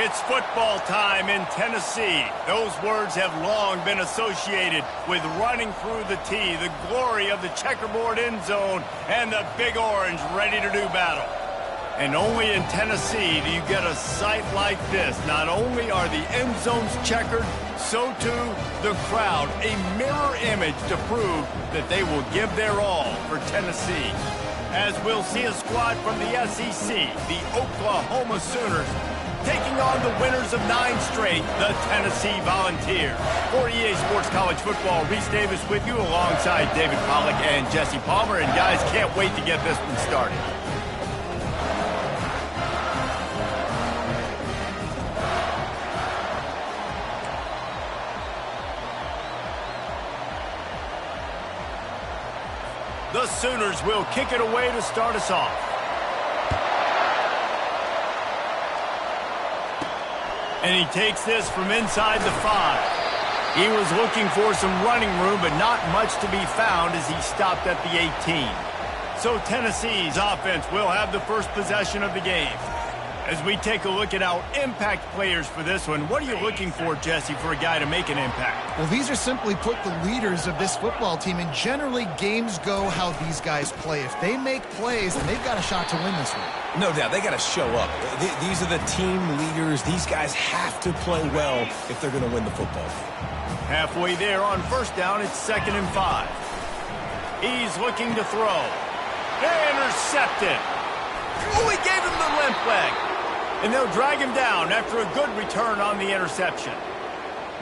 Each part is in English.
It's football time in Tennessee. Those words have long been associated with running through the tee, the glory of the checkerboard end zone, and the Big Orange ready to do battle. And only in Tennessee do you get a sight like this. Not only are the end zones checkered, so too the crowd, a mirror image to prove that they will give their all for Tennessee. As we'll see a squad from the SEC, the Oklahoma Sooners, taking on the winners of 9 straight, the Tennessee Volunteers. For EA Sports College Football, Reese Davis with you alongside David Pollack and Jesse Palmer. And guys, can't wait to get this one started. The Sooners will kick it away to start us off. And he takes this from inside the 5. He was looking for some running room, but not much to be found as he stopped at the 18. So Tennessee's offense will have the first possession of the game. As we take a look at our impact players for this one, what are you looking for, Jesse, for a guy to make an impact? Well, these are simply put the leaders of this football team, and generally games go how these guys play. If they make plays, then they've got a shot to win this one. No doubt, they got to show up. These are the team leaders. These guys have to play well if they're going to win the football game. Halfway there on first down, it's 2nd and 5. He's looking to throw. Intercepted. Oh, he gave him the limp leg. And they'll drag him down after a good return on the interception.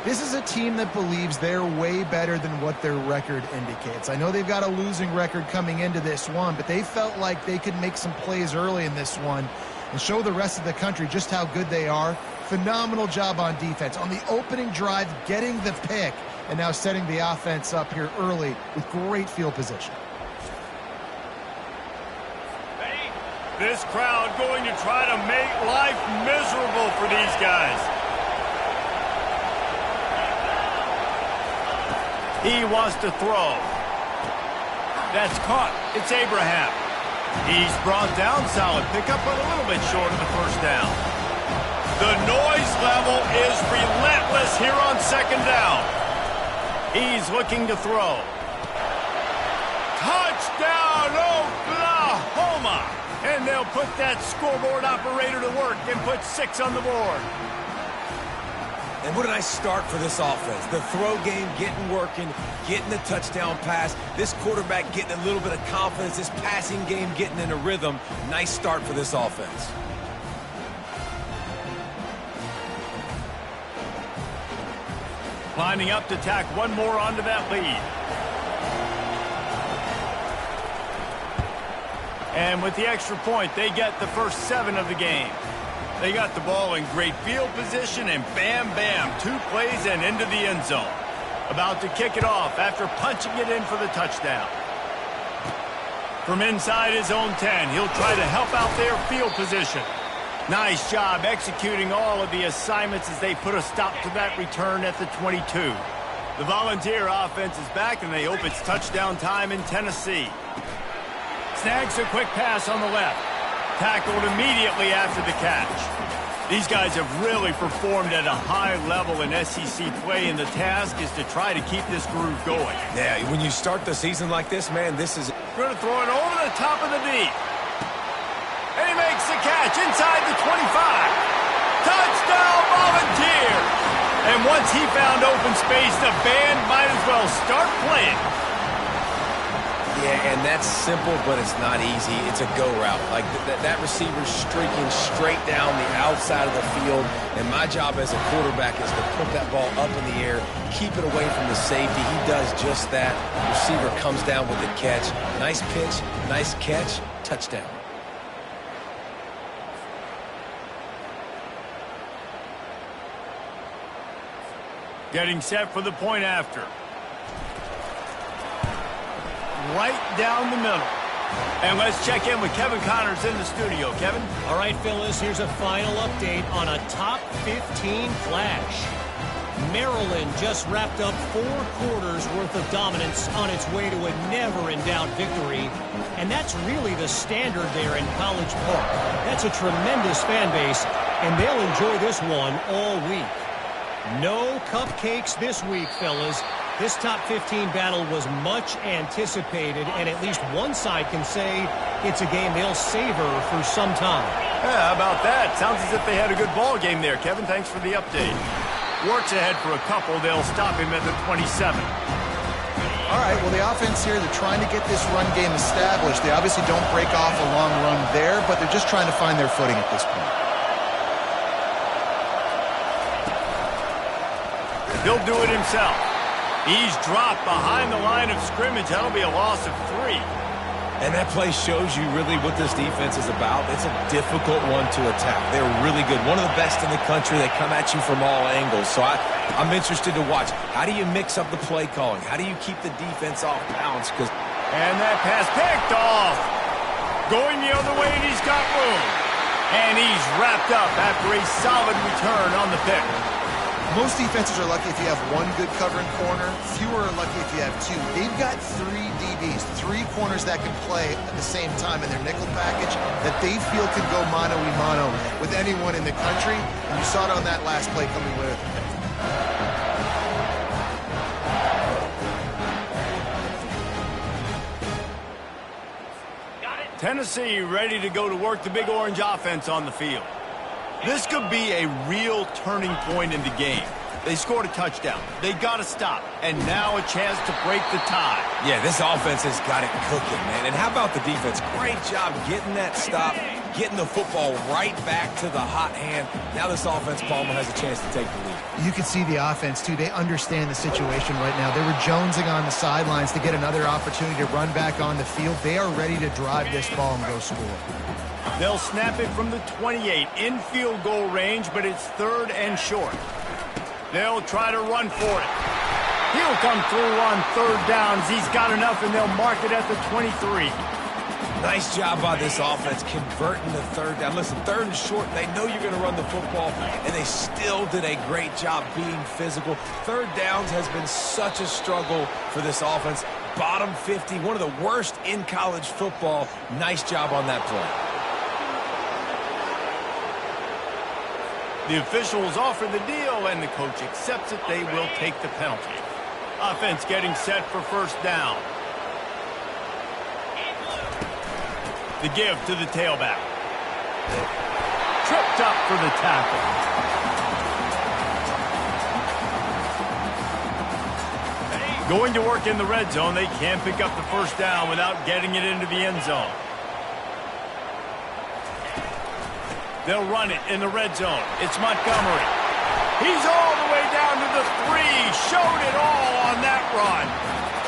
This is a team that believes they're way better than what their record indicates. I know they've got a losing record coming into this one, but they felt like they could make some plays early in this one and show the rest of the country just how good they are. Phenomenal job on defense. On the opening drive, getting the pick, and now setting the offense up here early with great field position. This crowd going to try to make life miserable for these guys. He wants to throw. That's caught. It's Abraham. He's brought down. Solid pickup, but a little bit short of the first down. The noise level is relentless here on 2nd down. He's looking to throw. Touchdown, Oklahoma! And they'll put that scoreboard operator to work and put 6 on the board. And what a nice start for this offense. The throw game getting working, getting the touchdown pass. This quarterback getting a little bit of confidence. This passing game getting in a rhythm. Nice start for this offense. Lining up to tack one more onto that lead. And with the extra point, they get the first 7 of the game. They got the ball in great field position, and bam, bam, 2 plays and into the end zone. About to kick it off after punching it in for the touchdown. From inside his own 10, he'll try to help out their field position. Nice job executing all of the assignments as they put a stop to that return at the 22. The Volunteer offense is back, and they hope it's touchdown time in Tennessee. Snags a quick pass on the left. Tackled immediately after the catch. These guys have really performed at a high level in SEC play, and the task is to try to keep this groove going. Yeah, when you start the season like this, man, this is... Going to throw it over the top of the D. And he makes the catch inside the 25. Touchdown, Volunteer! And once he found open space, the band might as well start playing. Yeah, and that's simple, but it's not easy. It's a go route. Like, that receiver's streaking straight down the outside of the field, and my job as a quarterback is to put that ball up in the air, keep it away from the safety. He does just that. The receiver comes down with the catch. Nice pitch, nice catch, touchdown. Getting set for the point after. Right down the middle. And let's check in with Kevin Connors in the studio. Kevin? All right, Phyllis, here's a final update on a top 15 flash. Maryland just wrapped up 4 quarters worth of dominance on its way to a never-in-doubt victory. And that's really the standard there in College Park. That's a tremendous fan base. And they'll enjoy this one all week. No cupcakes this week, fellas. This top 15 battle was much anticipated, and at least one side can say it's a game they'll savor for some time. Yeah, how about that? Sounds as if they had a good ball game there, Kevin. Thanks for the update. Works ahead for a couple. They'll stop him at the 27. All right, well, the offense here, they're trying to get this run game established. They obviously don't break off a long run there, but they're just trying to find their footing at this point. He'll do it himself. He's dropped behind the line of scrimmage. That'll be a loss of 3. And that play shows you really what this defense is about. It's a difficult one to attack. They're really good. One of the best in the country. They come at you from all angles. So I'm interested to watch. How do you mix up the play calling? How do you keep the defense off balance? And that pass picked off. Going the other way, and he's got room. And he's wrapped up after a solid return on the pick. Most defenses are lucky if you have one good covering corner. Fewer are lucky if you have 2. They've got 3 DBs, 3 corners that can play at the same time in their nickel package that they feel can go mano-a-mano with anyone in the country. And you saw it on that last play coming away with the pick. Tennessee ready to go to work the Big Orange offense on the field. This could be a real turning point in the game. They scored a touchdown. They got to stop. And now a chance to break the tie. Yeah, this offense has got it cooking, man. And how about the defense? Great job getting that stop, getting the football right back to the hot hand. Now this offense, Palmer, has a chance to take the lead. You can see the offense, too. They understand the situation right now. They were jonesing on the sidelines to get another opportunity to run back on the field. They are ready to drive this ball and go score. They'll snap it from the 28 in field goal range, but it's 3rd and short. They'll try to run for it. He'll come through on 3rd downs. He's got enough, and they'll mark it at the 23. Nice job by this offense converting the 3rd down. Listen, 3rd and short, they know you're going to run the football, and they still did a great job being physical. 3rd downs has been such a struggle for this offense. Bottom 50, one of the worst in college football. Nice job on that play. The officials offer the deal, and the coach accepts it. They will take the penalty. Offense getting set for 1st down. The give to the tailback. Tripped up for the tackle. Going to work in the red zone. They can't pick up the 1st down without getting it into the end zone. They'll run it in the red zone. It's Montgomery. He's all the way down to the 3. Showed it all on that run.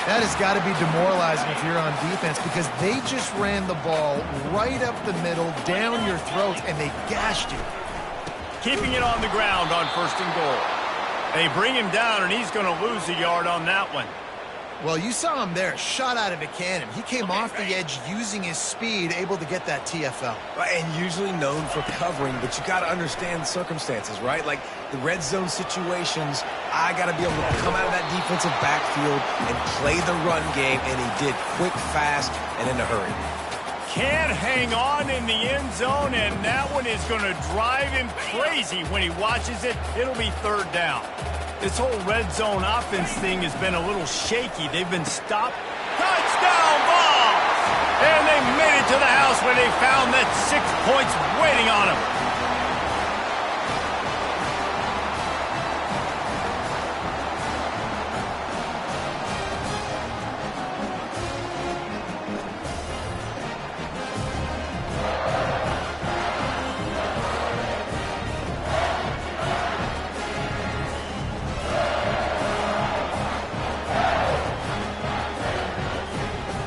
That has got to be demoralizing if you're on defense because they just ran the ball right up the middle, down your throat, and they gashed you. Keeping it on the ground on 1st and goal. They bring him down, and he's going to lose a yard on that one. Well, you saw him there, shot out of a cannon. He came off the edge using his speed, able to get that TFL. And usually known for covering, but you got to understand the circumstances, right? Like the red zone situations, I got to be able to come out of that defensive backfield and play the run game, and he did quick, fast, and in a hurry. Can't hang on in the end zone, and that one is going to drive him crazy when he watches it. It'll be 3rd down. This whole red zone offense thing has been a little shaky. They've been stopped. Touchdown ball! And they made it to the house where they found that 6 points waiting on them.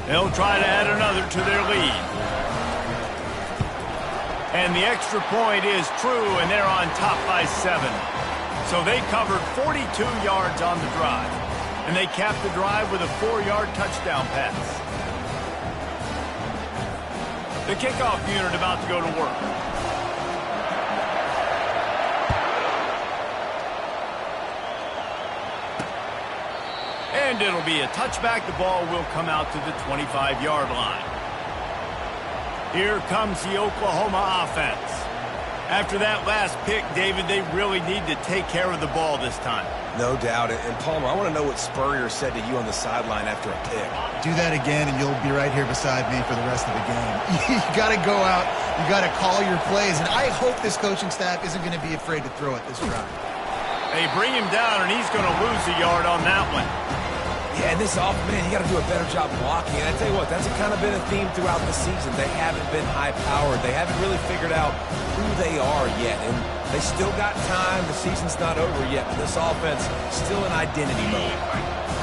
They'll try to add another to their lead. And the extra point is true, and they're on top by 7. So they covered 42 yards on the drive. And they capped the drive with a 4-yard touchdown pass. The kickoff unit about to go to work. And it'll be a touchback. The ball will come out to the 25-yard line. Here comes the Oklahoma offense. After that last pick, David, they really need to take care of the ball this time. No doubt. And Palmer, I want to know what Spurrier said to you on the sideline after a pick. Do that again, and you'll be right here beside me for the rest of the game. You got to go out. You got to call your plays, and I hope this coaching staff isn't going to be afraid to throw it this drive. They bring him down, and he's going to lose a yard on that one. Yeah, and this off, man, you got to do a better job blocking. And I tell you what, that's kind of been a theme throughout the season. They haven't been high-powered. They haven't really figured out who they are yet. And they still got time. The season's not over yet. But this offense still in identity mode.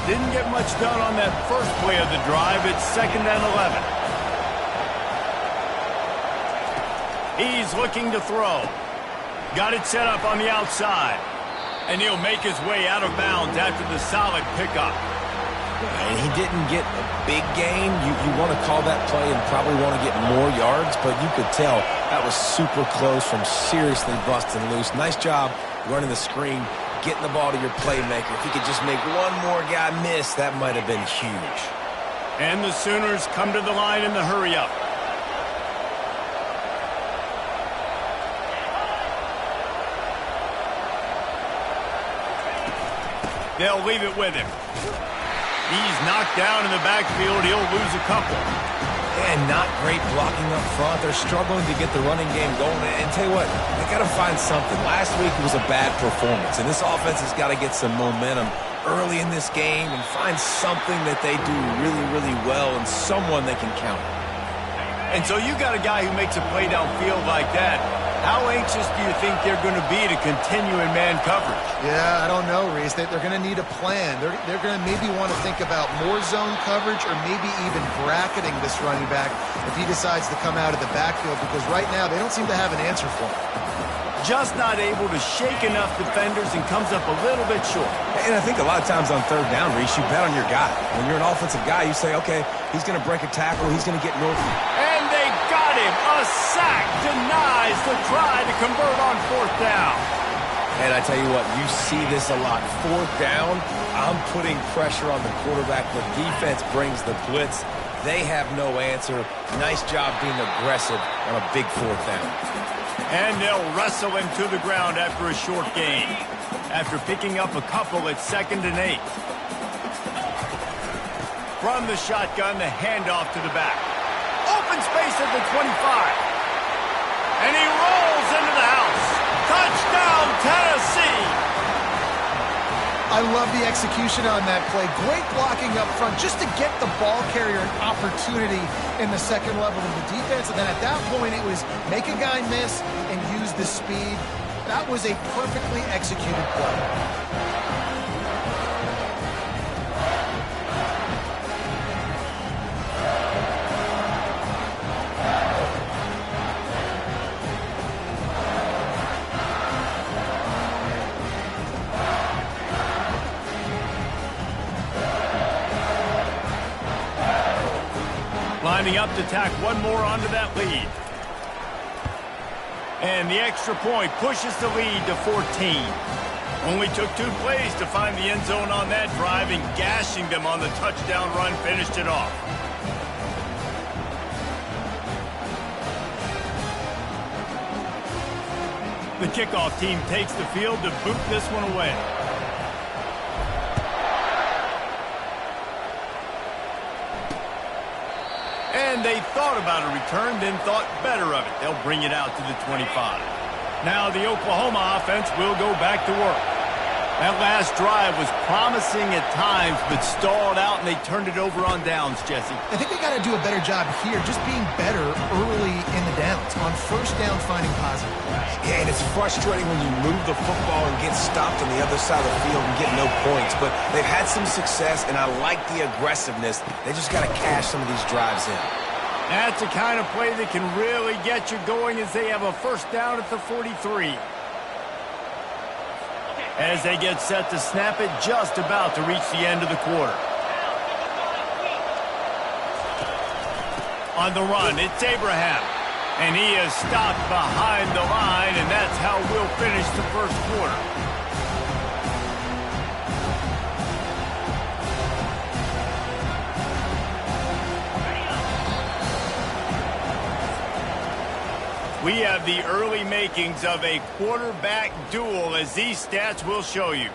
Didn't get much done on that first play of the drive. It's 2nd and 11. He's looking to throw. Got it set up on the outside. And he'll make his way out of bounds after the solid pickup. And he didn't get a big gain. You want to call that play and probably want to get more yards, but you could tell that was super close from seriously busting loose. Nice job running the screen, getting the ball to your playmaker. If he could just make one more guy miss, that might have been huge. And the Sooners come to the line in the hurry-up. They'll leave it with him. He's knocked down in the backfield. He'll lose a couple. And not great blocking up front. They're struggling to get the running game going. And tell you what, they got to find something. Last week it was a bad performance, and this offense has got to get some momentum early in this game and find something that they do really, really well and someone they can count on. And so you got a guy who makes a play downfield like that. How anxious do you think they're going to be to continue in man coverage? Yeah, I don't know, Reese. They're going to need a plan. They're going to maybe want to think about more zone coverage or maybe even bracketing this running back if he decides to come out of the backfield, because right now they don't seem to have an answer for him. Just not able to shake enough defenders and comes up a little bit short. And I think a lot of times on 3rd down, Reese, you bet on your guy. When you're an offensive guy, you say, okay, he's going to break a tackle, he's going to get north. And they got him. A sack denies the try to convert on 4th down. And I tell you what, you see this a lot. 4th down, I'm putting pressure on the quarterback. The defense brings the blitz. They have no answer. Nice job being aggressive on a big 4th down. And they'll wrestle him to the ground after a short gain. After picking up a couple, it's 2nd and 8. From the shotgun, the handoff to the back. Open space at the 25. And he rolls into the house. Touchdown, Tennessee! I love the execution on that play. Great blocking up front just to get the ball carrier an opportunity in the second level of the defense. And then at that point, it was make a guy miss and use the speed. That was a perfectly executed play. Lining up to tack one more onto that lead. And the extra point pushes the lead to 14. Only took 2 plays to find the end zone on that drive, and gashing them on the touchdown run finished it off. The kickoff team takes the field to boot this one away. And they thought about a return, then thought better of it. They'll bring it out to the 25. Now the Oklahoma offense will go back to work. That last drive was promising at times, but stalled out, and they turned it over on downs, Jesse. I think they got to do a better job here, just being better early in the downs. On 1st down, finding positive plays. Yeah, and it's frustrating when you move the football and get stopped on the other side of the field and get no points. But they've had some success, and I like the aggressiveness. They just got to cash some of these drives in. That's the kind of play that can really get you going as they have a 1st down at the 43. As they get set to snap it, just about to reach the end of the quarter. On the run, it's Abraham. And he is stopped behind the line, and that's how we'll finish the 1st quarter. We have the early makings of a quarterback duel, as these stats will show you.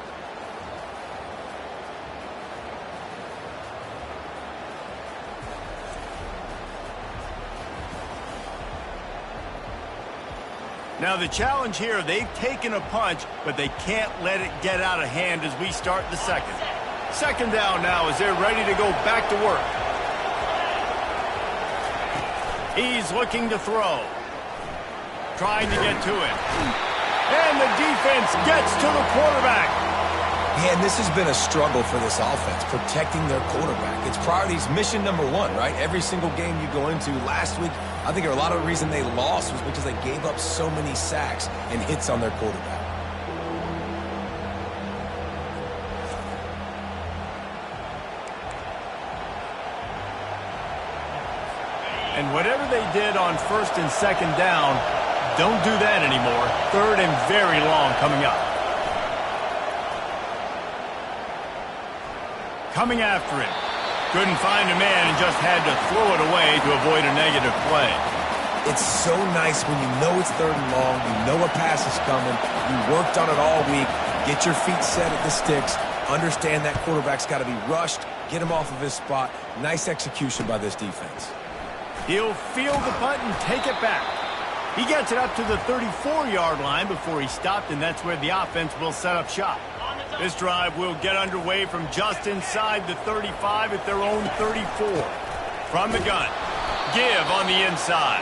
Now the challenge here, they've taken a punch, but they can't let it get out of hand as we start the second. Second down now as they're ready to go back to work. He's looking to throw. Trying to get to him. And the defense gets to the quarterback. Man, this has been a struggle for this offense, protecting their quarterback. It's priorities mission number one, right? Every single game you go into. Last week, I think a lot of the reason they lost was because they gave up so many sacks and hits on their quarterback. And whatever they did on first and second down, don't do that anymore. Third and very long coming up. Coming after him. Couldn't find a man and just had to throw it away to avoid a negative play. It's so nice when you know it's third and long, you know a pass is coming, you worked on it all week, get your feet set at the sticks, understand that quarterback's got to be rushed, get him off of his spot. Nice execution by this defense. He'll field the punt and take it back. He gets it up to the 34-yard line before he stopped, and that's where the offense will set up shop. This drive will get underway from just inside the 35 at their own 34. From the gun, give on the inside.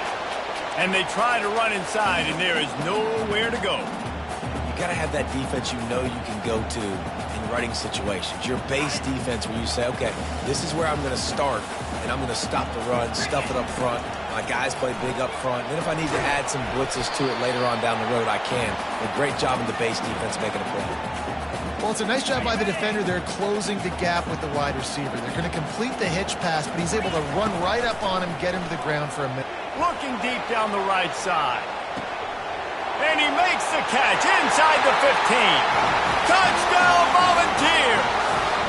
And they try to run inside, and there is nowhere to go. You got to have that defense you know you can go to in running situations. Your base defense where you say, okay, this is where I'm going to start, and I'm going to stop the run, stuff it up front. My guys play big up front. And then if I need to add some blitzes to it later on down the road, I can. A great job in the base defense making a play. Well, it's a nice job by the defender. They're closing the gap with the wide receiver. They're going to complete the hitch pass, but he's able to run right up on him, get him to the ground for a minute. Looking deep down the right side. And he makes the catch inside the 15. Touchdown, Volunteer!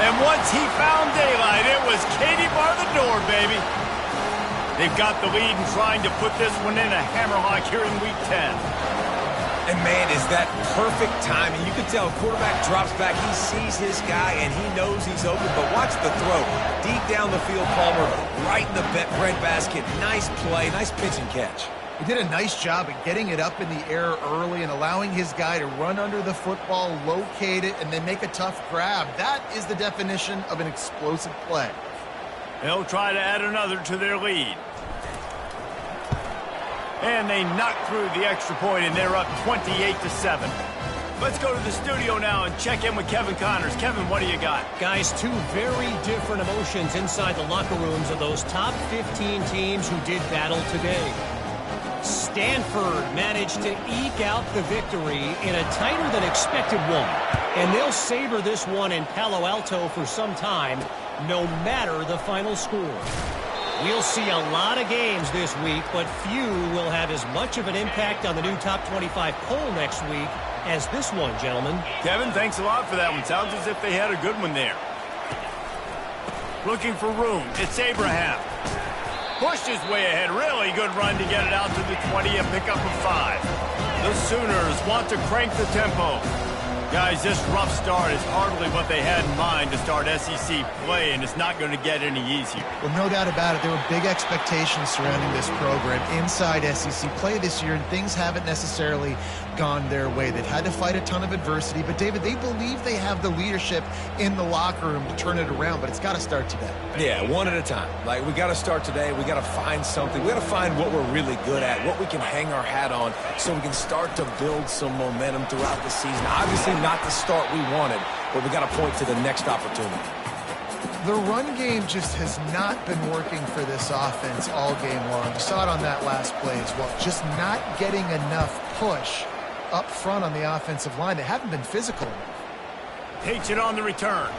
And once he found daylight, it was Katie bar the door, baby. They've got the lead and trying to put this one in a hammerlock here in Week 10. And, man, is that perfect timing. You can tell quarterback drops back. He sees his guy, and he knows he's open. But watch the throw. Deep down the field, Palmer, right in the breadbasket. Nice play, nice pitch and catch. He did a nice job at getting it up in the air early and allowing his guy to run under the football, locate it, and then make a tough grab. That is the definition of an explosive play. They'll try to add another to their lead. And they knock through the extra point, and they're up 28-7. Let's go to the studio now and check in with Kevin Connors. Kevin, what do you got? Guys, two very different emotions inside the locker rooms of those top 15 teams who did battle today. Stanford managed to eke out the victory in a tighter than expected one. And they'll savor this one in Palo Alto for some time, no matter the final score. We'll see a lot of games this week, but few will have as much of an impact on the new top 25 poll next week as this one, gentlemen. Kevin, thanks a lot for that one. Sounds as if they had a good one there. Looking for room. It's Abraham. Pushed his way ahead. Really good run to get it out to the 20 and pick up a 5. The Sooners want to crank the tempo. Guys, this rough start is hardly what they had in mind to start SEC play, and it's not going to get any easier. Well, no doubt about it. There were big expectations surrounding this program inside SEC play this year, and things haven't necessarily gone their way. They've had to fight a ton of adversity, but, David, they believe they have the leadership in the locker room to turn it around, but it's got to start today. Yeah, one at a time. Like, we got to start today. We got to find something. We got to find what we're really good at, what we can hang our hat on so we can start to build some momentum throughout the season. Obviously, not the start we wanted, but we got to point to the next opportunity. The run game just has not been working for this offense all game long. You saw it on that last play as well. Just not getting enough push up front on the offensive line. They haven't been physical enough. Takes it on the return.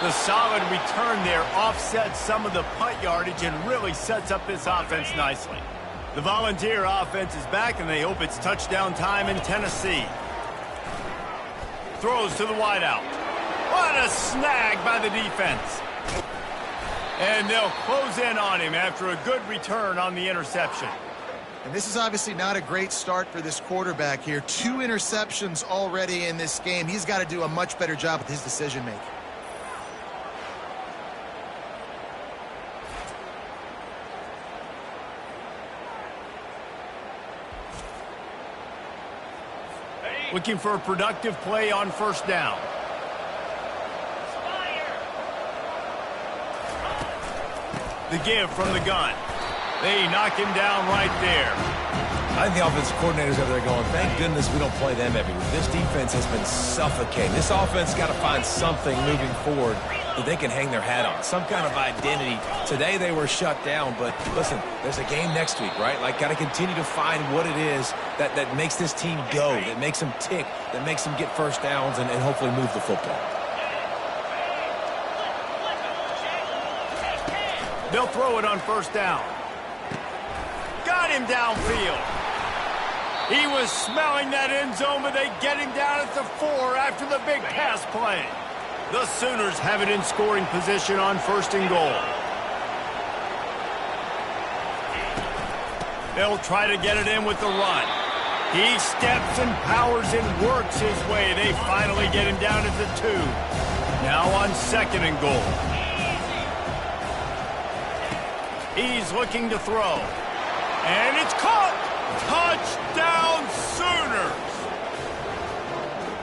The solid return there offsets some of the punt yardage and really sets up this offense nicely. The Volunteer offense is back, and they hope it's touchdown time in Tennessee. Throws to the wideout. What a snag by the defense. And they'll close in on him after a good return on the interception. And this is obviously not a great start for this quarterback here. 2 interceptions already in this game. He's got to do a much better job with his decision-making. Looking for a productive play on first down. The give from the gun. They knock him down right there. I think the offensive coordinators over there going, thank goodness we don't play them every week. This defense has been suffocating. This offense got to find something moving forward that they can hang their hat on, some kind of identity. Today they were shut down, but listen, there's a game next week, right? Like, got to continue to find what it is that makes this team go, that makes them tick, that makes them get first downs and hopefully move the football. They'll throw it on first down. Got him downfield. He was smelling that end zone, but they get him down at the 4 after the big pass play. The Sooners have it in scoring position on first and goal. They'll try to get it in with the run. He steps and powers and works his way. They finally get him down at the 2. Now on second and goal. He's looking to throw. And it's caught! Touchdown, Sooners!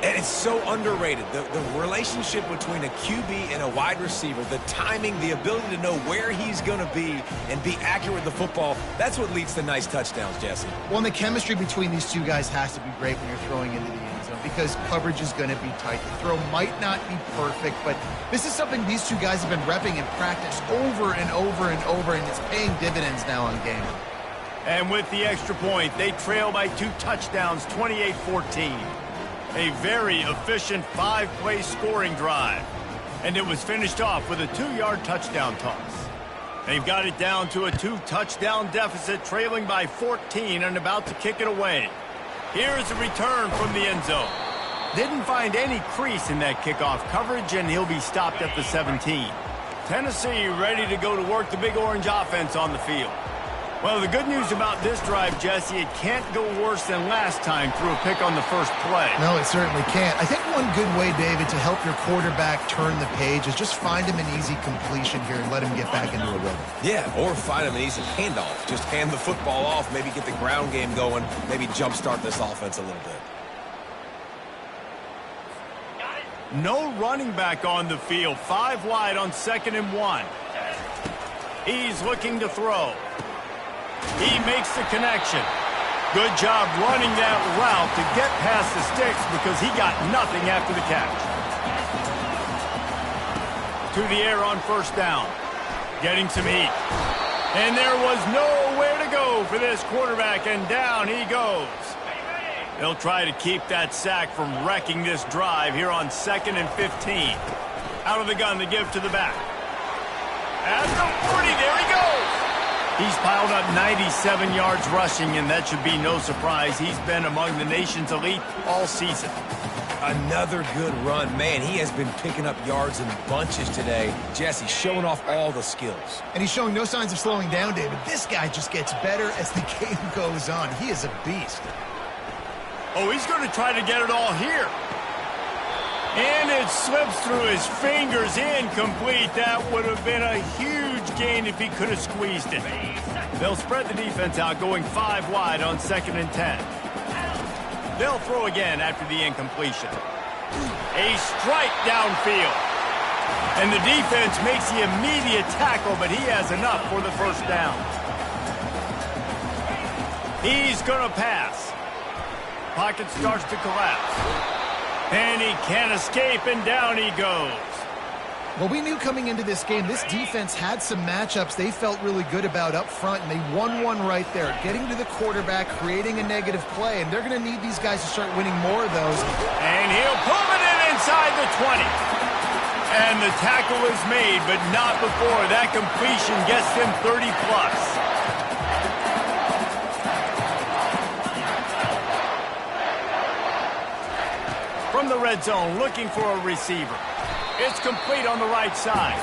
And it's so underrated. The relationship between a QB and a wide receiver, the timing, the ability to know where he's going to be and be accurate with the football, that's what leads to nice touchdowns, Jesse. Well, and the chemistry between these two guys has to be great when you're throwing into the end zone because coverage is going to be tight. The throw might not be perfect, but this is something these two guys have been repping in practice over and over and over, and it's paying dividends now on game. And with the extra point, they trail by 2 touchdowns, 28-14. A very efficient 5-play scoring drive. And it was finished off with a 2-yard touchdown toss. They've got it down to a 2-touchdown deficit, trailing by 14 and about to kick it away. Here's a return from the end zone. Didn't find any crease in that kickoff coverage, and he'll be stopped at the 17. Tennessee ready to go to work the Big Orange offense on the field. Well, the good news about this drive, Jesse, it can't go worse than last time through a pick on the first play. No, it certainly can't. I think one good way, David, to help your quarterback turn the page is just find him an easy completion here and let him get back into a rhythm. Yeah, or find him an easy handoff. Just hand the football off, maybe get the ground game going, maybe jumpstart this offense a little bit. No running back on the field. 5 wide on second and 1. He's looking to throw. He makes the connection. Good job running that route to get past the sticks because he got nothing after the catch. To the air on first down. Getting some heat. And there was nowhere to go for this quarterback, and down he goes. They'll try to keep that sack from wrecking this drive here on second and 15. Out of the gun, the give to the back. At the 40, there he goes. He's piled up 97 yards rushing, and that should be no surprise. He's been among the nation's elite all season. Another good run. Man, he has been picking up yards in bunches today. Jesse showing off all the skills. And he's showing no signs of slowing down, David. This guy just gets better as the game goes on. He is a beast. Oh, he's going to try to get it all here. And it slips through his fingers, incomplete. That would have been a huge gain if he could have squeezed it. They'll spread the defense out, going 5 wide on second and 10. They'll throw again after the incompletion. A strike downfield. And the defense makes the immediate tackle, but he has enough for the first down. He's going to pass. Pocket starts to collapse. And he can't escape, and down he goes. Well, we knew coming into this game, this defense had some matchups they felt really good about up front, and they won one right there, getting to the quarterback, creating a negative play, and they're going to need these guys to start winning more of those. And he'll pull it in inside the 20. And the tackle is made, but not before that completion gets him 30+. From the red zone, looking for a receiver. It's complete on the right side.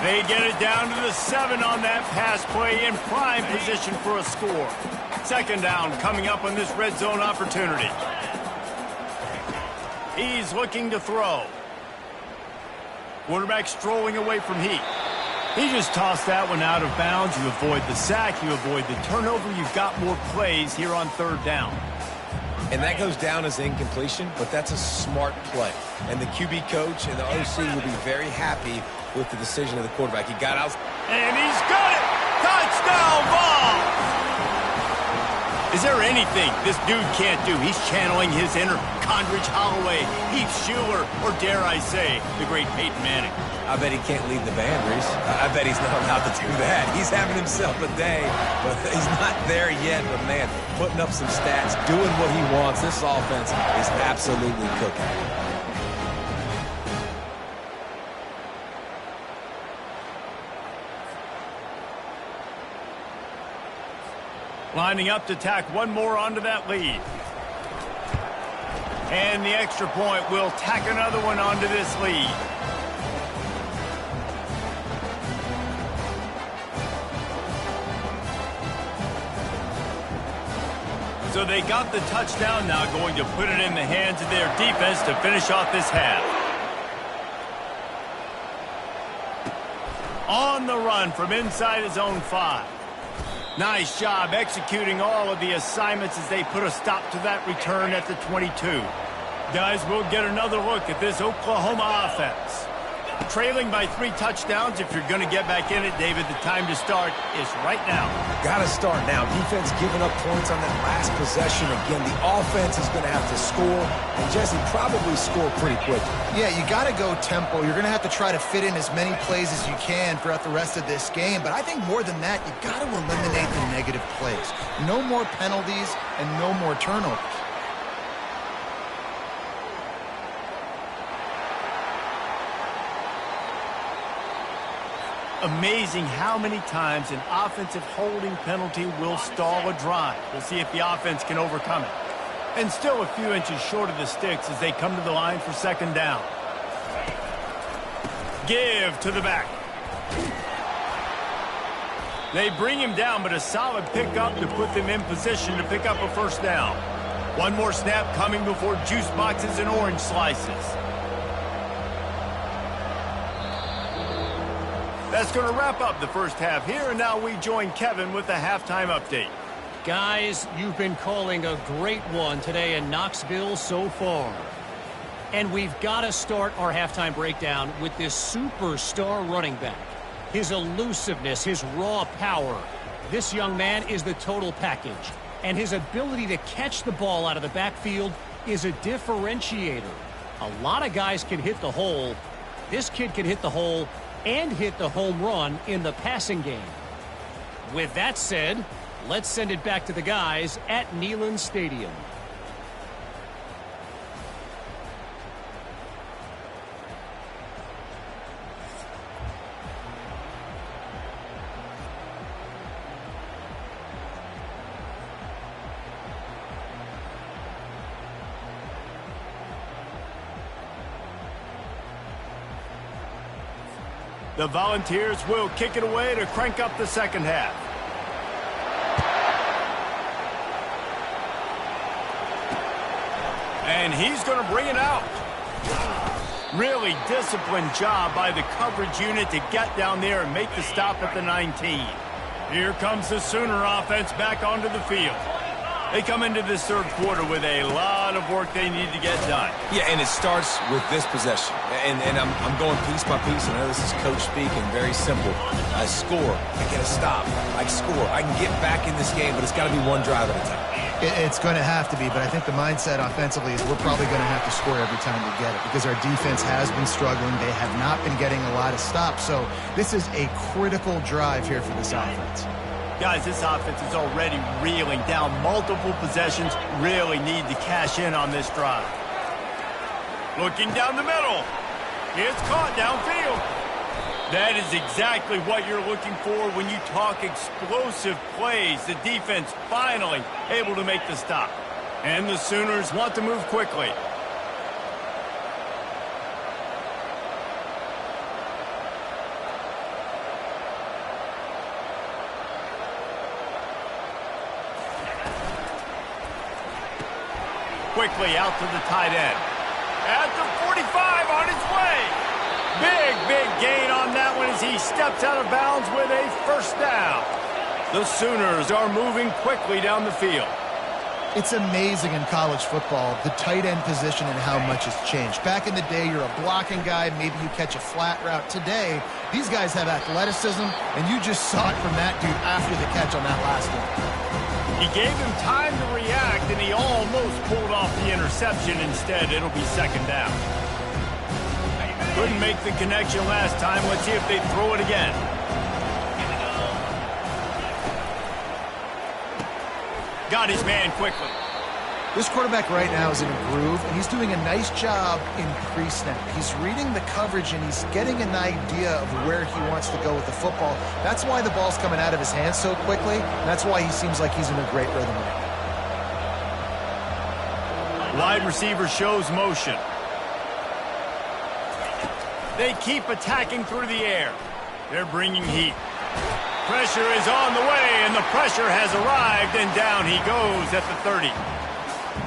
They get it down to the 7 on that pass play in prime position for a score. Second down coming up on this red zone opportunity. He's looking to throw. Quarterback strolling away from Heat. He just tossed that one out of bounds. You avoid the sack, you avoid the turnover. You've got more plays here on third down. And that goes down as incompletion, but that's a smart play. And the QB coach and the OC will be very happy with the decision of the quarterback. He got out. And he's got it! Touchdown ball! Is there anything this dude can't do? He's channeling his inner Condridge Holloway, Heath Schuler, or dare I say, the great Peyton Manning. I bet he can't lead the band, Reese. I bet he's not allowed to do that. He's having himself a day, but he's not there yet. But, man, putting up some stats, doing what he wants. This offense is absolutely cooking. Lining up to tack one more onto that lead. And the extra point will tack another one onto this lead. So they got the touchdown, now going to put it in the hands of their defense to finish off this half. On the run from inside his own 5. Nice job executing all of the assignments as they put a stop to that return at the 22. Guys, we'll get another look at this Oklahoma offense. Trailing by 3 touchdowns. If you're going to get back in it, David, the time to start is right now. Got to start now. Defense giving up points on that last possession. Again, the offense is going to have to score, and Jesse probably score pretty quick. Yeah, you got to go tempo. You're going to have to try to fit in as many plays as you can throughout the rest of this game. But I think more than that, you got to eliminate the negative plays. No more penalties and no more turnovers. Amazing how many times an offensive holding penalty will stall a drive. We'll see if the offense can overcome it. And still a few inches short of the sticks as they come to the line for second down. Give to the back. They bring him down, but a solid pickup to put them in position to pick up a first down. One more snap coming before juice boxes and orange slices. That's going to wrap up the first half here, and now we join Kevin with the halftime update. Guys, you've been calling a great one today in Knoxville so far. And we've got to start our halftime breakdown with this superstar running back. His elusiveness, his raw power. This young man is the total package. And his ability to catch the ball out of the backfield is a differentiator. A lot of guys can hit the hole. This kid can hit the hole and hit the home run in the passing game. With that said, let's send it back to the guys at Neyland Stadium. The Volunteers will kick it away to crank up the second half. And he's going to bring it out. Really disciplined job by the coverage unit to get down there and make the stop at the 19. Here comes the Sooner offense back onto the field. They come into this third quarter with a lot of work they need to get done. Yeah, and it starts with this possession. And I'm going piece by piece. I know this is coach speak and very simple. I score. I get a stop. I score. I can get back in this game, but it's got to be one drive at a time. It's going to have to be, but I think the mindset offensively is we're probably going to have to score every time we get it because our defense has been struggling. They have not been getting a lot of stops. So this is a critical drive here for this offense. Guys, this offense is already reeling down multiple possessions. Really need to cash in on this drive. Looking down the middle. It's caught downfield. That is exactly what you're looking for when you talk explosive plays. The defense finally able to make the stop. And the Sooners want to move quickly. quickly out to the tight end. At the 45 on his way. Big gain on that one as he steps out of bounds with a first down. The Sooners are moving quickly down the field. It's amazing in college football, the tight end position and how much has changed. Back in the day, you're a blocking guy, maybe you catch a flat route. Today, these guys have athleticism, and you just saw it from that dude after the catch on that last one. He gave him time to react, and he almost pulled off the interception. Instead, it'll be second down. Couldn't make the connection last time. Let's see if they throw it again. Got his man quickly. This quarterback right now is in a groove, and he's doing a nice job in pre-snap. He's reading the coverage, and he's getting an idea of where he wants to go with the football. That's why the ball's coming out of his hands so quickly, and that's why he seems like he's in a great rhythm right now. Wide receiver shows motion. They keep attacking through the air. They're bringing heat. Pressure is on the way, and the pressure has arrived, and down he goes at the 30.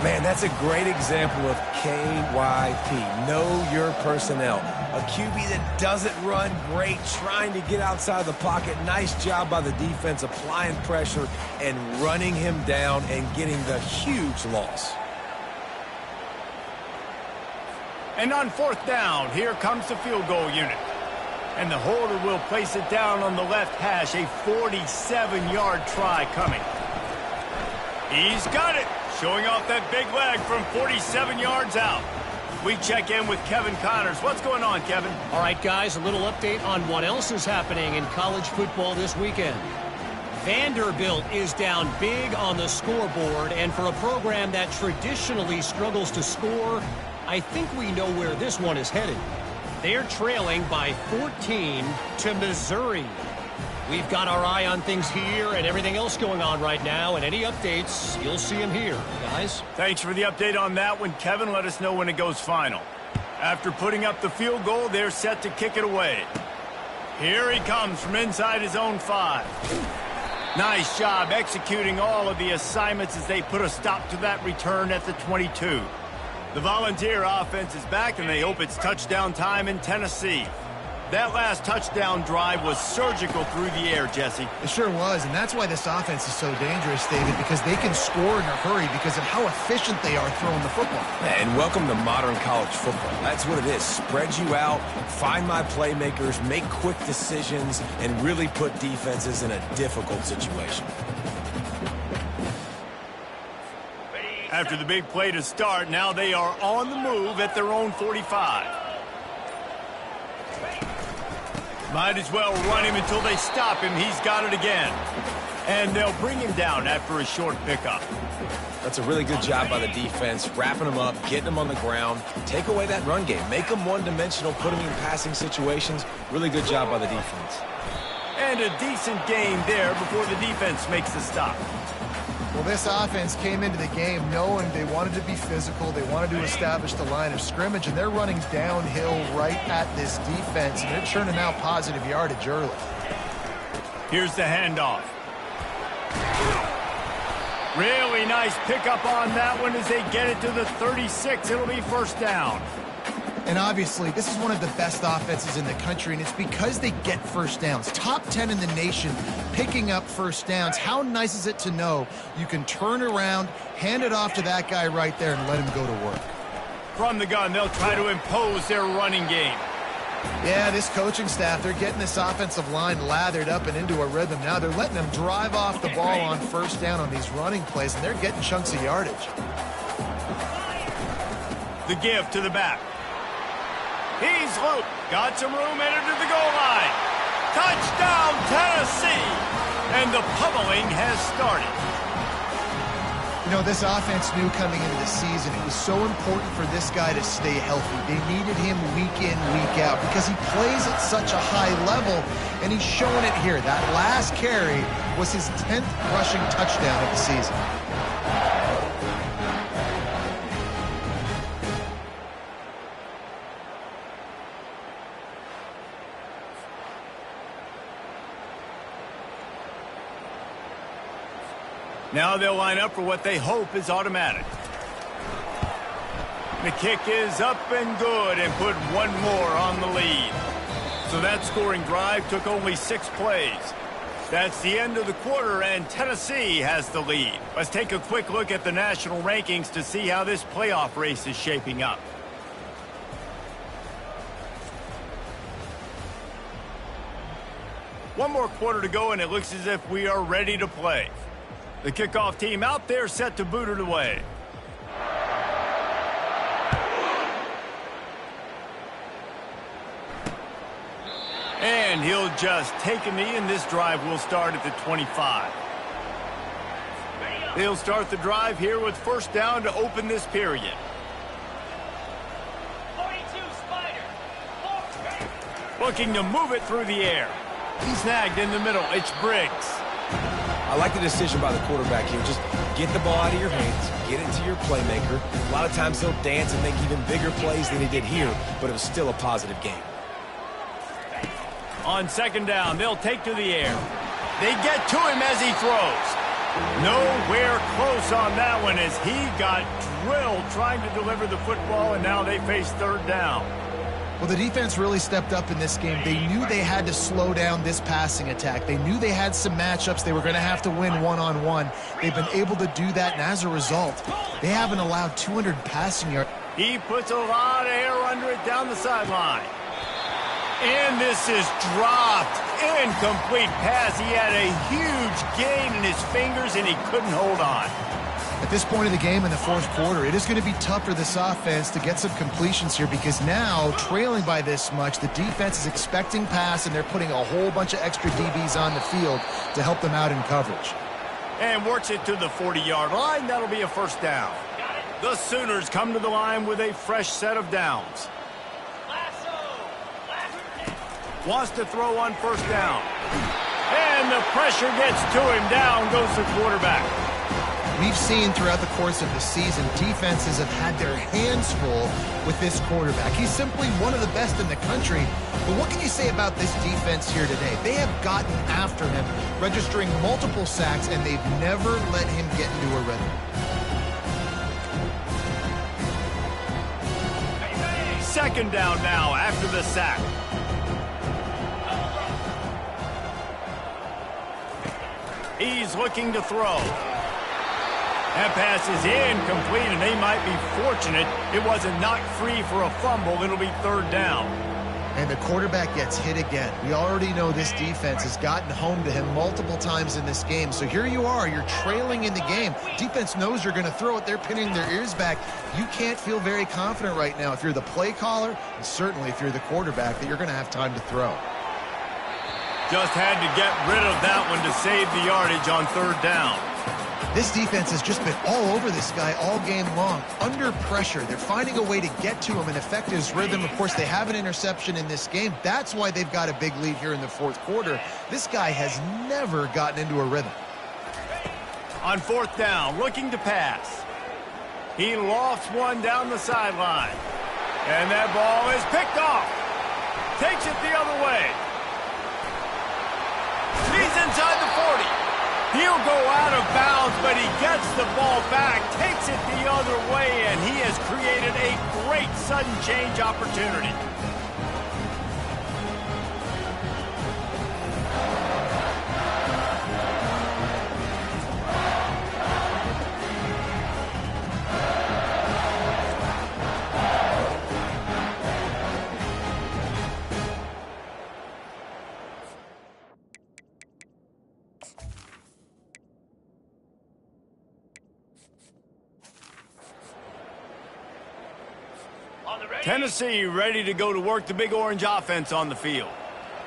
Man, that's a great example of KYP. Know your personnel. A QB that doesn't run great, trying to get outside the pocket. Nice job by the defense, applying pressure and running him down and getting the huge loss. And on fourth down, here comes the field goal unit. And the holder will place it down on the left hash. A 47-yard try coming. He's got it. Showing off that big leg from 47 yards out. We check in with Kevin Connors. What's going on, Kevin? All right, guys, a little update on what else is happening in college football this weekend. Vanderbilt is down big on the scoreboard, and for a program that traditionally struggles to score, I think we know where this one is headed. They're trailing by 14 to Missouri. We've got our eye on things here and everything else going on right now, and any updates, you'll see them here, guys. Thanks for the update on that one, Kevin. Let us know when it goes final. After putting up the field goal, they're set to kick it away. Here he comes from inside his own 5. Nice job executing all of the assignments as they put a stop to that return at the 22. The Volunteer offense is back, and they hope it's touchdown time in Tennessee. That last touchdown drive was surgical through the air, Jesse. It sure was, and that's why this offense is so dangerous, David, because they can score in a hurry because of how efficient they are throwing the football. And welcome to modern college football. That's what it is. Spread you out, find my playmakers, make quick decisions, and really put defenses in a difficult situation. After the big play to start, now they are on the move at their own 45. Might as well run him until they stop him. He's got it again. And they'll bring him down after a short pickup. That's a really good job by the defense, wrapping them up, getting them on the ground. Take away that run game. Make them one-dimensional, put them in passing situations. Really good job by the defense. And a decent gain there before the defense makes the stop. Well, this offense came into the game knowing they wanted to be physical, they wanted to establish the line of scrimmage, and they're running downhill right at this defense, and they're churning out positive yardage early. Here's the handoff. Really nice pickup on that one as they get it to the 36. It'll be first down. And obviously, this is one of the best offenses in the country, and it's because they get first downs. Top 10 in the nation picking up first downs. How nice is it to know you can turn around, hand it off to that guy right there, and let him go to work? From the gun, they'll try to impose their running game. Yeah, this coaching staff, they're getting this offensive line lathered up and into a rhythm now. They're letting them drive off the ball on first down on these running plays, and they're getting chunks of yardage. The give to the back. He's looped. Got some room, entered to the goal line. Touchdown, Tennessee! And the pummeling has started. You know, this offense knew coming into the season it was so important for this guy to stay healthy. They needed him week in, week out because he plays at such a high level, and he's showing it here. That last carry was his 10th rushing touchdown of the season. Now they'll line up for what they hope is automatic. The kick is up and good and put one more on the lead. So that scoring drive took only 6 plays. That's the end of the quarter, and Tennessee has the lead. Let's take a quick look at the national rankings to see how this playoff race is shaping up. One more quarter to go, and it looks as if we are ready to play. The kickoff team out there set to boot it away. And he'll just take a knee, and this drive will start at the 25. They'll start the drive here with first down to open this period. 42 Spider. Looking to move it through the air. He's snagged in the middle. It's Briggs. I like the decision by the quarterback here. Just get the ball out of your hands, get it to your playmaker. A lot of times he'll dance and make even bigger plays than he did here, but it was still a positive game. On second down, they'll take to the air. They get to him as he throws. Nowhere close on that one as he got drilled trying to deliver the football, and now they face third down. Well, the defense really stepped up in this game. They knew they had to slow down this passing attack. They knew they had some matchups they were going to have to win one-on-one. They've been able to do that, and as a result, they haven't allowed 200 passing yards. He puts a lot of air under it down the sideline. And this is dropped. Incomplete pass. He had a huge gain in his fingers, and he couldn't hold on. At this point of the game in the fourth quarter, it is going to be tough for this offense to get some completions here because now, trailing by this much, the defense is expecting pass, and they're putting a whole bunch of extra DBs on the field to help them out in coverage. And works it to the 40-yard line. That'll be a first down. The Sooners come to the line with a fresh set of downs. Wants to throw on first down. And the pressure gets to him. Down goes the quarterback. We've seen throughout the course of the season, defenses have had their hands full with this quarterback. He's simply one of the best in the country. But what can you say about this defense here today? They have gotten after him, registering multiple sacks, and they've never let him get into a rhythm. Second down now after the sack. He's looking to throw. That pass is incomplete, and they might be fortunate it wasn't knocked free for a fumble. It'll be third down. And the quarterback gets hit again. We already know this defense has gotten home to him multiple times in this game. So here you are. You're trailing in the game. Defense knows you're going to throw it. They're pinning their ears back. You can't feel very confident right now if you're the play caller, and certainly if you're the quarterback, that you're going to have time to throw. Just had to get rid of that one to save the yardage on third down. This defense has just been all over this guy all game long. Under pressure, they're finding a way to get to him and affect his rhythm. Of course, they have an interception in this game. That's why they've got a big lead here in the fourth quarter. This guy has never gotten into a rhythm. On fourth down, looking to pass. He lofts one down the sideline. And that ball is picked off. Takes it the other way. He's inside the 40. He'll go out of bounds, but he gets the ball back, takes it the other way, and he has created a great sudden change opportunity. Tennessee ready to go to work, the Big Orange offense on the field.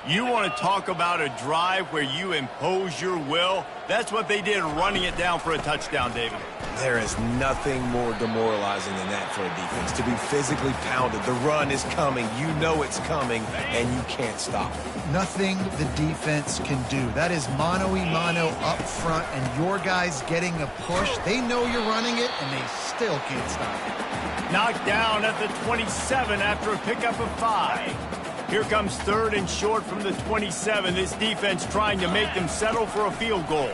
You want to talk about a drive where you impose your will? That's what they did, running it down for a touchdown, David. There is nothing more demoralizing than that for a defense, to be physically pounded. The run is coming. You know it's coming, and you can't stop it. Nothing the defense can do. That is mano-a-mano up front, and your guys getting a push. They know you're running it, and they still can't stop it. Knocked down at the 27 after a pickup of 5. Here comes third and short from the 27. This defense trying to make them settle for a field goal.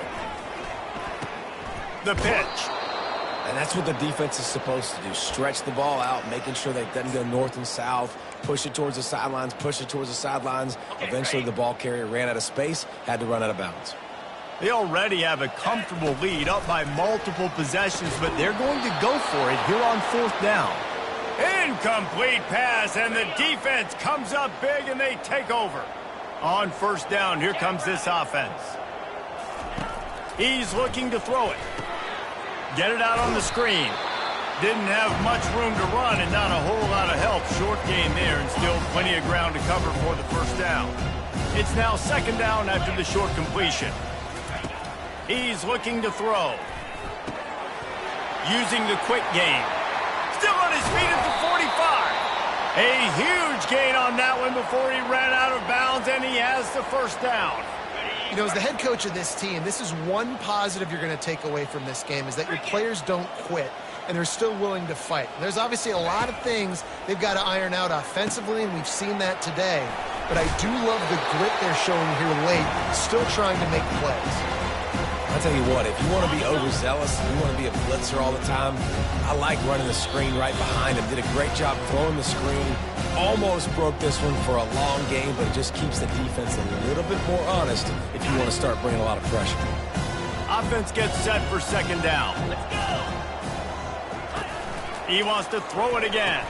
The pitch. And that's what the defense is supposed to do. Stretch the ball out, making sure that it doesn't go north and south. Push it towards the sidelines, push it towards the sidelines. Eventually, the ball carrier ran out of space, had to run out of bounds. They already have a comfortable lead up by multiple possessions, but they're going to go for it here on 4th down. Incomplete pass, and the defense comes up big, and they take over. On 1st down, here comes this offense. He's looking to throw it. Get it out on the screen. Didn't have much room to run and not a whole lot of help. Short game there and still plenty of ground to cover for the 1st down. It's now 2nd down after the short completion. He's looking to throw. Using the quick game. Still on his feet at the 45. A huge gain on that one before he ran out of bounds, and he has the 1st down. You know, as the head coach of this team, this is one positive you're going to take away from this game, is that your players don't quit, and they're still willing to fight. There's obviously a lot of things they've got to iron out offensively, and we've seen that today. But I do love the grit they're showing here late, still trying to make plays. I'll tell you what, if you want to be overzealous, you want to be a blitzer all the time, I like running the screen right behind him. Did a great job throwing the screen. Almost broke this one for a long game, but it just keeps the defense a little bit more honest if you want to start bringing a lot of pressure. Offense gets set for 2nd down. He wants to throw it again.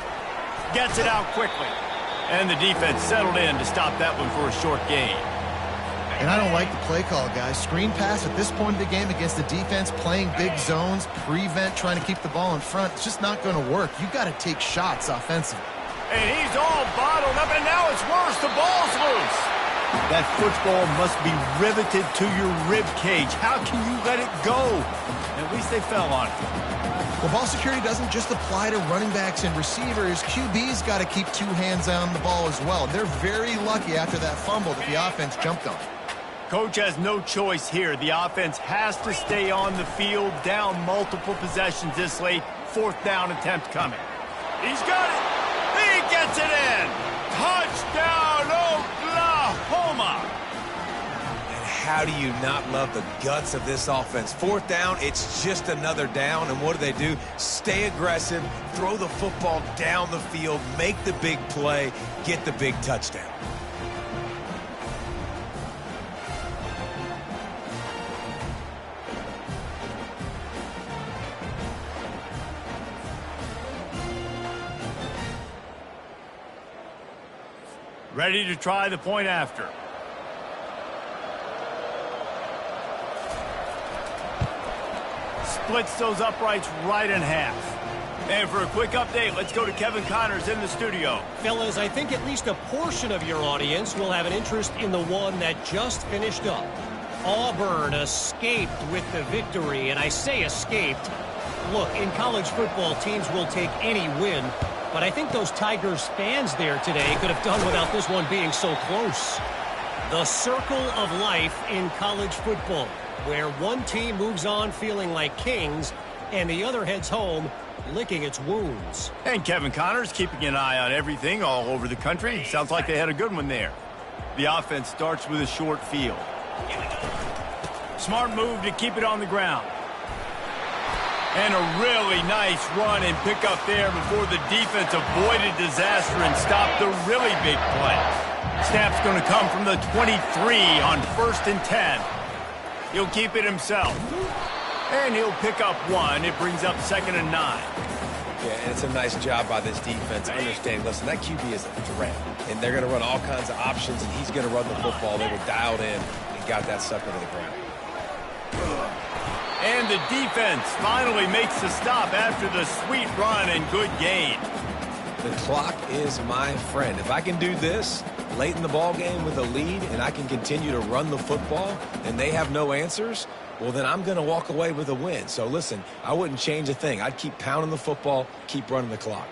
Gets it out quickly. And the defense settled in to stop that one for a short gain. And I don't like the play call, guys. Screen pass at this point of the game against the defense, playing big zones, prevent, trying to keep the ball in front. It's just not going to work. You've got to take shots offensively. And he's all bottled up, and now it's worse. The ball's loose. That football must be riveted to your rib cage. How can you let it go? At least they fell on it. Well, ball security doesn't just apply to running backs and receivers. QB's got to keep 2 hands on the ball as well. They're very lucky after that fumble that the offense jumped on. Coach has no choice here. The offense has to stay on the field, down multiple possessions this late. 4th down attempt coming. He's got it. He gets it in. Touchdown, Oklahoma. And how do you not love the guts of this offense? 4th down, it's just another down. And what do? Stay aggressive, throw the football down the field, make the big play, get the big touchdown. Ready to try the point after. Splits those uprights right in half. And for a quick update, let's go to Kevin Connors in the studio. Fellas, I think at least a portion of your audience will have an interest in the one that just finished up. Auburn escaped with the victory, and I say escaped. Look, in college football, teams will take any win. But I think those Tigers fans there today could have done without this one being so close. The circle of life in college football, where one team moves on feeling like kings and the other heads home licking its wounds. And Kevin Connors keeping an eye on everything all over the country. Sounds like they had a good one there. The offense starts with a short field. Smart move to keep it on the ground. And a really nice run and pick up there before the defense avoided disaster and stopped the really big play. Snap's going to come from the 23 on 1st and 10. He'll keep it himself. And he'll pick up 1. It brings up 2nd and 9. Yeah, and it's a nice job by this defense. Understand, listen, that QB is a threat. And they're going to run all kinds of options, and he's going to run the football. They were dialed in and got that sucker to the ground. And the defense finally makes the stop after the sweet run and good gain. The clock is my friend. If I can do this late in the ball game with a lead and I can continue to run the football and they have no answers, well, then I'm going to walk away with a win. So, listen, I wouldn't change a thing. I'd keep pounding the football, keep running the clock.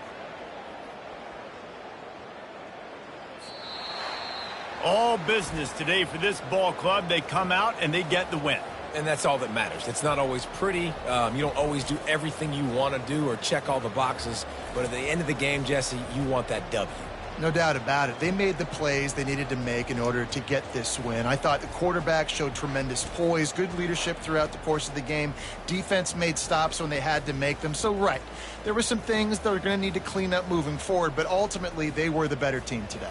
All business today for this ball club. They come out and they get the win. And that's all that matters. It's not always pretty. You don't always do everything you want to do or check all the boxes. But at the end of the game, Jesse, you want that W. No doubt about it. They made the plays they needed to make in order to get this win. I thought the quarterback showed tremendous poise, good leadership throughout the course of the game. Defense made stops when they had to make them. So, right, there were some things that are going to need to clean up moving forward, but ultimately they were the better team today.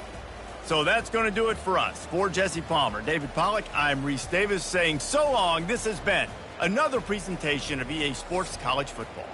So that's going to do it for us. For Jesse Palmer, David Pollack, I'm Reese Davis saying so long. This has been another presentation of EA Sports College Football.